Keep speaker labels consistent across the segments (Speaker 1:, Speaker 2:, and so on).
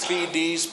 Speaker 1: 3 Ds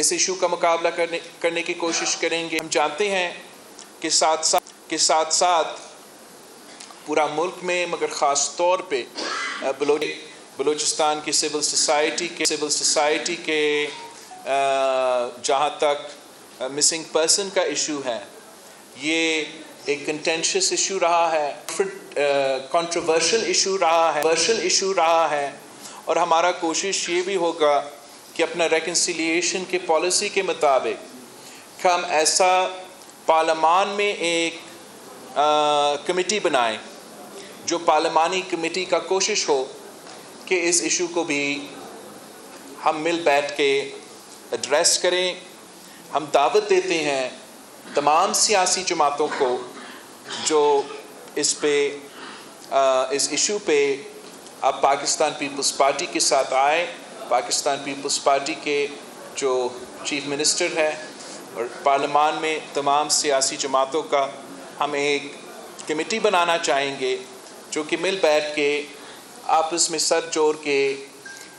Speaker 1: اس issue کا مقابلہ کرنے کی کوشش کریں گے. ہم جانتے ہیں کہ ساتھ ساتھ پورا ملک میں مگر خاص طور پہ بلوچستان کی سول سوسائٹی کے جہاں تک مسنگ پرسن کا ایشو ہے، یہ ایک کنٹینشس ایشو رہا ہے، کنٹروورشل ایشو رہا ہے، اور ہمارا کوشش یہ بھی ہوگا کہ اپنا ریکنسیلیشن کے پالیسی کے مطابق ہم ایسا پارلیمان میں ایک کمیٹی بنائیں جو پارلیمانی کمیٹی کا کوشش ہو کہ اس ایشو کو بھی ہم مل بیٹھ کے ایڈریس کریں. ہم دعوت دیتے ہیں تمام سیاسی جماعتوں کو جو اس ایشو پہ اب پاکستان پیپلز پارٹی کے ساتھ آئے. پاکستان پیپلز پارٹی کے جو چیف منسٹر ہے اور پارلیمان میں تمام سیاسی جماعتوں کا ہم ایک کمیٹی بنانا چاہیں گے جو کہ مل بیٹھ کے آپس میں سر جوڑ کے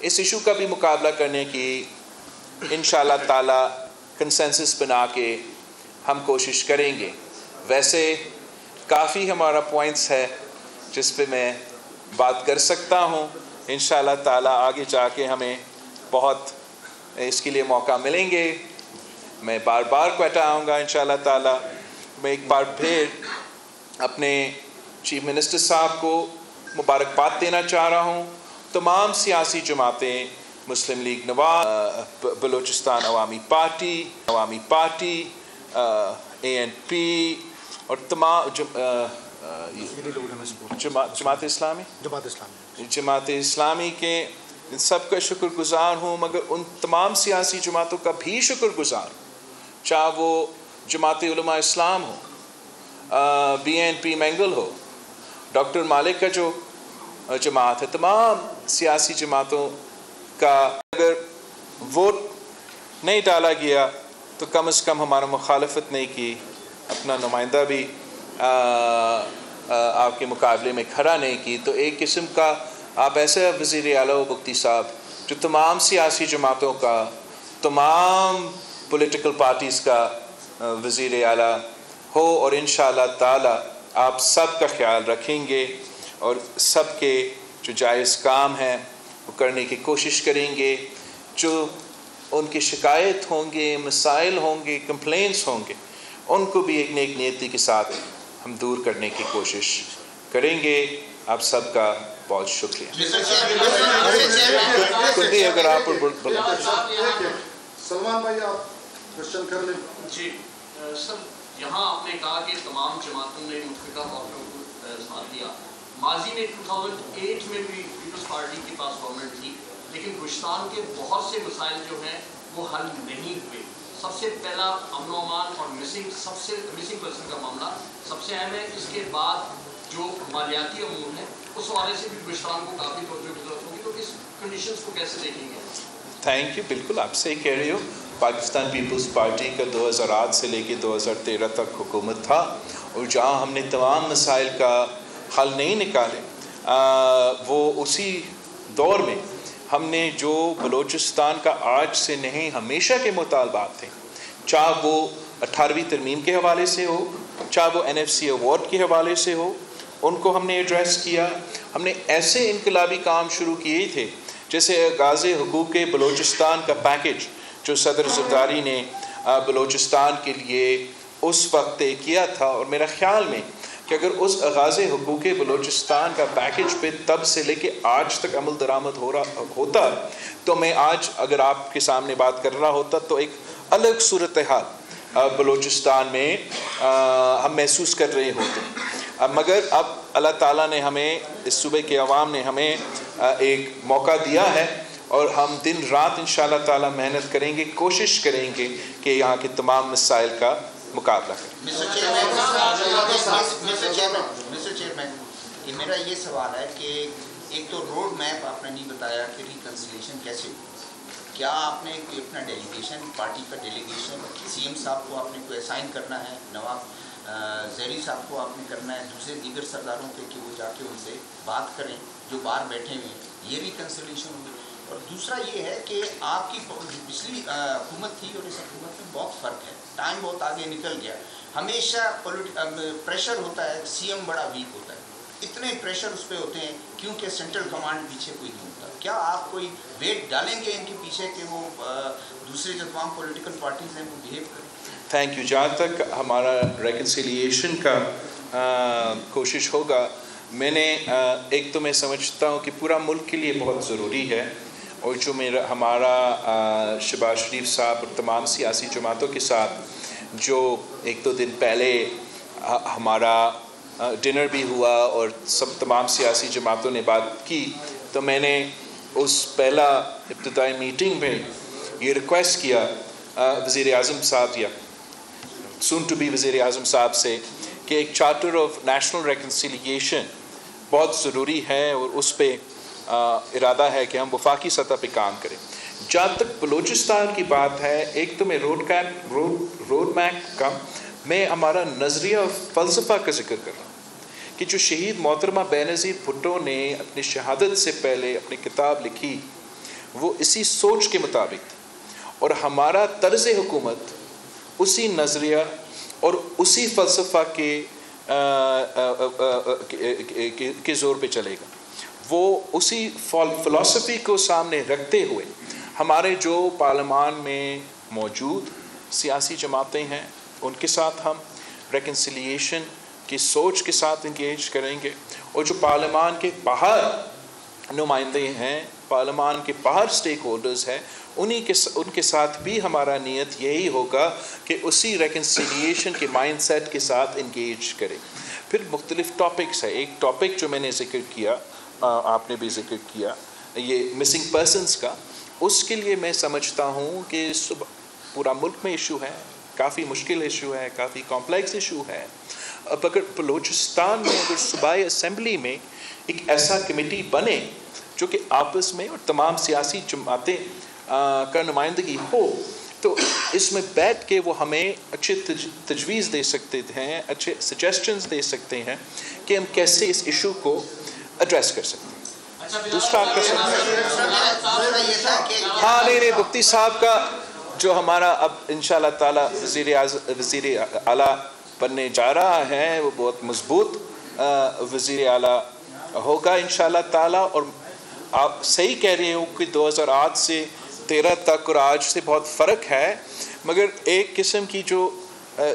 Speaker 1: اس ایشو کا بھی مقابلہ کرنے کی انشاءاللہ تعالی کنسنسس بنا کے ہم کوشش کریں گے. ویسے کافی ہمارا پوائنٹس ہے جس پہ میں بات کر سکتا ہوں. انشاءاللہ تعالی آگے جا کے ہمیں بہت اس کے لیے موقع ملیں گے. میں بار بار کوئٹہ آؤں گا انشاءاللہ تعالی. میں ایک بار پھر اپنے چیف منسٹر صاحب کو مبارکباد دینا چاہ رہا ہوں. تمام سیاسی جماعتیں، مسلم لیگ نواز، بلوچستان عوامی پارٹی، ANP اور تمام جماعت اسلامی کے سب کا شکر گزار ہوں. مگر ان تمام سیاسی جماعتوں کا بھی شکر گزار ہوں، چاہے وہ جماعت علماء اسلام ہو، BNP مینگل ہو، ڈاکٹر مالک کا جو جماعت ہے. تمام سیاسی جماعتوں کا اگر ووٹ نہیں ڈالا گیا تو کم از کم ہمارا مخالفت نہیں کی، اپنا نمائندہ بھی آپ کے مقابلے میں کھڑا نہیں کی. تو ایک قسم کا آپ ایسے وزیر اعلیٰ و مفتی صاحب جو تمام سیاسی جماعتوں کا، تمام پولیٹیکل پارٹیز کا وزیر اعلیٰ ہو، اور انشاءاللہ تعالی آپ سب کا خیال رکھیں گے اور سب کے جو جائز کام ہیں وہ کرنے کی کوشش کریں گے. جو ان کی شکایت ہوں گے، مسائل ہوں گے، کمپلینس ہوں گے، ان کو بھی ایک نیک نیتی کے ساتھ ہم دور کرنے کی کوشش کریں گے. آپ سب کا بہت شکریہ. کلدی اگر آپ
Speaker 2: سلمان بھائی آپ کوشچن کر لیں.
Speaker 3: جی سر، یہاں آپ نے کہا کہ تمام جماعتوں نے متفقہ طور پر ساتھ دیا. ماضی میں 2008 میں بھی پیپلز پارٹی کے پاس گورنمنٹ تھی، لیکن گلشتان کے بہت سے مسائل جو ہیں وہ حل نہیں ہوئے. سب سے پہلا امن و امان اور مسنگ پرسن کا معاملہ سب سے اہم ہے. اس کے بعد جو مالیاتی امور ہے اس حوالے سے بھی گلشتان کو کافی توجہ کی ضرورت ہوگی. تو اس کنڈیشنز کو کیسے دیکھیں گے؟
Speaker 1: Thank you. بالکل آپ صحیح کہہ رہے ہو. پاکستان پیپلز پارٹی کا 2008 سے لے کے 2013 تک حکومت تھا، اور جہاں ہم نے تمام مسائل کا حل نہیں نکالے، وہ اسی دور میں ہم نے جو بلوچستان کا آج سے نہیں ہمیشہ کے مطالبات تھے، چاہے وہ 18ویں ترمیم کے حوالے سے ہو، چاہے وہ NFC ایوارڈ کے حوالے سے ہو، ان کو ہم نے ایڈریس کیا. ہم نے ایسے انقلابی کام شروع کیے تھے جیسے آغاز حقوق بلوچستان کا پیکج جو صدر زرداری نے بلوچستان کے لیے اس وقت طے کیا تھا. اور میرا خیال میں کہ اگر اس آغاز حقوق بلوچستان کا پیکج پہ تب سے لے کے آج تک عمل درآمد ہو رہا ہوتا تو میں آج اگر آپ کے سامنے بات کر رہا ہوتا تو ایک الگ صورتحال بلوچستان میں ہم محسوس کر رہے ہوتے. مگر اب اللہ تعالیٰ نے ہمیں، اس صوبے کے عوام نے ہمیں ایک موقع دیا ہے، اور ہم دن رات انشاءاللہ تعالیٰ محنت کریں گے، کوشش کریں گے کہ یہاں کے تمام مسائل کا مقابلہ کریں.
Speaker 4: مسٹر چیئرمین، میرا یہ سوال ہے کہ ایک تو روڈ میپ آپ نے نہیں بتایا کہ ریکنسیلیشن کیسے ہو. کیا آپ نے کوئی اپنا ڈیلیگیشن، پارٹی کا ڈیلیگیشن CM صاحب کو آپ نے کوئی اسائن کرنا ہے، نواب زہری صاحب کو آپ نے کرنا ہے، دوسرے دیگر سرداروں کے کہ وہ جا کے ان سے بات کریں جو باہر بیٹھے ہوئے، یہ ریکنسیلیشن ہوگی؟ اور دوسرا یہ ہے کہ آپ کی پچھلی حکومت تھی اور اس حکومت میں بہت فرق ہے، ٹائم بہت آگے نکل گیا. ہمیشہ پریشر ہوتا ہے، سی ایم بڑا ویک ہوتا ہے، اتنے پریشر اس پہ ہوتے ہیں کیونکہ سینٹرل کمانڈ پیچھے کوئی نہیں ہوتا. کیا آپ کوئی ویٹ ڈالیں گے ان کے پیچھے کہ وہ دوسرے جو تمام پولیٹیکل پارٹیز ہیں وہ بہیو کریں؟
Speaker 1: Thank you. جہاں تک ہمارا ریکنسیلیشن کا کوشش ہوگا، میں نے ایک تو میں سمجھتا ہوں کہ پورا ملک کے لیے بہت ضروری ہے، اور جو ہمارا شہباز شریف صاحب اور تمام سیاسی جماعتوں کے ساتھ جو ایک دو دن پہلے ہمارا ڈنر بھی ہوا اور تمام سیاسی جماعتوں نے بات کی، تو میں نے اس پہلا ابتدائی میٹنگ میں یہ ریکویسٹ کیا وزیر اعظم صاحب یا سون ٹو بی وزیر اعظم صاحب سے کہ ایک چارٹر آف نیشنل ریکنسیلیشن بہت ضروری ہے، اور اس پہ ارادہ ہے کہ ہم وفاقی سطح پہ کام کریں. جہاں تک بلوچستان کی بات ہے، ایک تو میں روڈ میپ کا میں ہمارا نظریہ اور فلسفہ کا ذکر کر رہا ہوں کہ جو شہید محترمہ بینظیر بھٹو نے اپنی شہادت سے پہلے اپنی کتاب لکھی وہ اسی سوچ کے مطابق تھی، اور ہمارا طرز حکومت اسی نظریہ اور اسی فلسفہ کے زور پہ چلے گا. وہ اسی فلسفی کو سامنے رکھتے ہوئے ہمارے جو پارلیمان میں موجود سیاسی جماعتیں ہیں ان کے ساتھ ہم ریکنسیلیشن کی سوچ کے ساتھ انگیج کریں گے، اور جو پارلیمان کے باہر نمائندے ہیں، پارلیمان کے باہر سٹیک ہولڈرز ہیں، ان کے ساتھ بھی ہمارا نیت یہی ہوگا کہ اسی ریکنسیلیشن کے مائنڈ سیٹ کے ساتھ انگیج کریں. پھر مختلف ٹاپکس ہے. ایک ٹاپک جو میں نے ذکر کیا، آپ نے بھی ذکر کیا، یہ مسنگ پرسنز کا. اس کے لیے میں سمجھتا ہوں کہ پورا ملک میں ایشو ہے، کافی مشکل ایشو ہے، کافی کمپلیکس ایشو ہے. اب اگر بلوچستان میں اگر صوبائی اسمبلی میں ایک ایسا کمیٹی بنے جو کہ آپس میں اور تمام سیاسی جماعتیں کا نمائندگی ہو، تو اس میں بیٹھ کے وہ ہمیں اچھے تجویز دے سکتے ہیں، اچھے سجیسشنز دے سکتے ہیں کہ ہم کیسے اس ایشو کو ایڈریس کر سکتے ہیں. دوسرا آپ کا ہاں نہیں بھکتی صاحب کا جو ہمارا اب انشاءاللہ تعالی وزیر اعلیٰ بننے جا رہا ہے، وہ بہت مضبوط وزیر اعلیٰ ہوگا انشاءاللہ تعالی. اور آپ صحیح کہہ رہے ہو کہ 2008 سے 13 تک اور آج سے بہت فرق ہے، مگر ایک قسم کی جو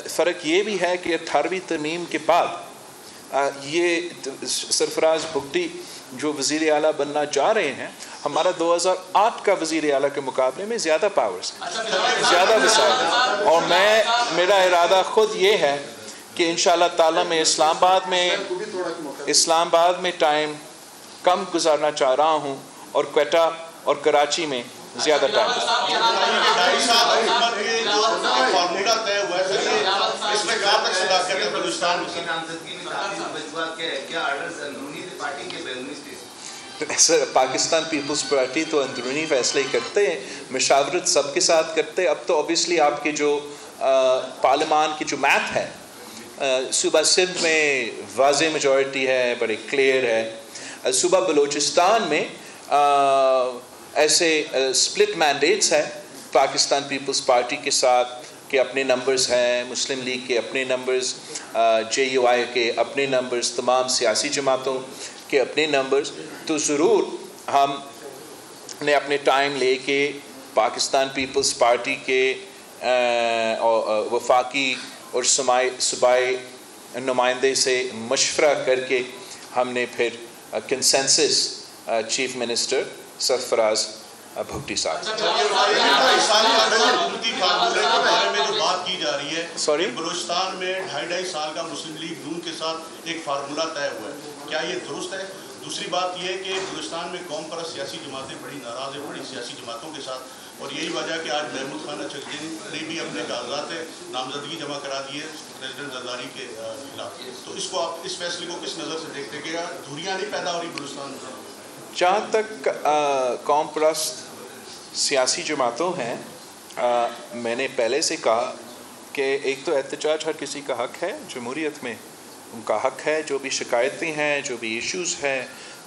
Speaker 1: فرق یہ بھی ہے کہ 18ویں ترمیم کے بعد یہ سرفراز بھگٹی جو وزیر اعلیٰ بننا جا رہے ہیں، ہمارا 2008 کا وزیر اعلیٰ کے مقابلے میں زیادہ پاورز ہیں، زیادہ وسائل ہیں. اور میرا ارادہ خود یہ ہے کہ انشاءاللہ تعالیٰ میں اسلام آباد میں ٹائم کم گزارنا چاہ رہا ہوں، اور کوئٹہ اور کراچی میں زیادہ ٹائم. پاکستان پیپلز پارٹی تو اندرونی فیصلے کرتے ہیں، مشاورت سب کے ساتھ کرتے ہیں. اب تو اوبیسلی آپ کے جو پارلیمان کی جو میپ ہے، صوبہ سندھ میں واضح میجورٹی ہے، بڑے کلیئر ہے. صوبہ بلوچستان میں ایسے سپلٹ مینڈیٹس ہیں پاکستان پیپلز پارٹی کے ساتھ کہ اپنے نمبرز ہیں، مسلم لیگ کے اپنے نمبرز، JUI کے اپنے نمبرز، تمام سیاسی جماعتوں کے اپنے نمبرز. تو ضرور ہم نے اپنے ٹائم لے کے پاکستان پیپلز پارٹی کے وفاقی اور صوبائی نمائندے سے مشورہ کر کے ہم نے پھر کنسنسس چیف منسٹر سرفراز بھگٹی صاحب.
Speaker 5: بات کی جا رہی ہے
Speaker 1: سوری
Speaker 5: بلوچستان میں 2.5 سال کا مسلم لیگ نون کے ساتھ ایک فارمولہ طے ہوا ہے، کیا یہ درست ہے؟ دوسری بات یہ ہے کہ بلوچستان میں قوم پرست سیاسی جماعتیں بڑی ناراض ہیں بڑی سیاسی جماعتوں کے ساتھ، اور یہی وجہ کہ آج محمود خان اچکزئی نے بھی اپنے کاغذات نامزدگی جمع کرا دی ہے پریزیڈنٹ زرداری کے خلاف. تو اس کو آپ اس فیصلے کو کس نظر سے دیکھتے کہ دھوریاں نہیں پیدا ہو رہی بلوچستان میں؟
Speaker 1: جہاں تک قوم پرست سیاسی جماعتوں ہیں، میں نے پہلے سے کہا کہ ایک تو احتجاج ہر کسی کا حق ہے، جمہوریت میں ان کا حق ہے. جو بھی شکایتیں ہیں، جو بھی ایشوز ہیں،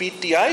Speaker 1: PTI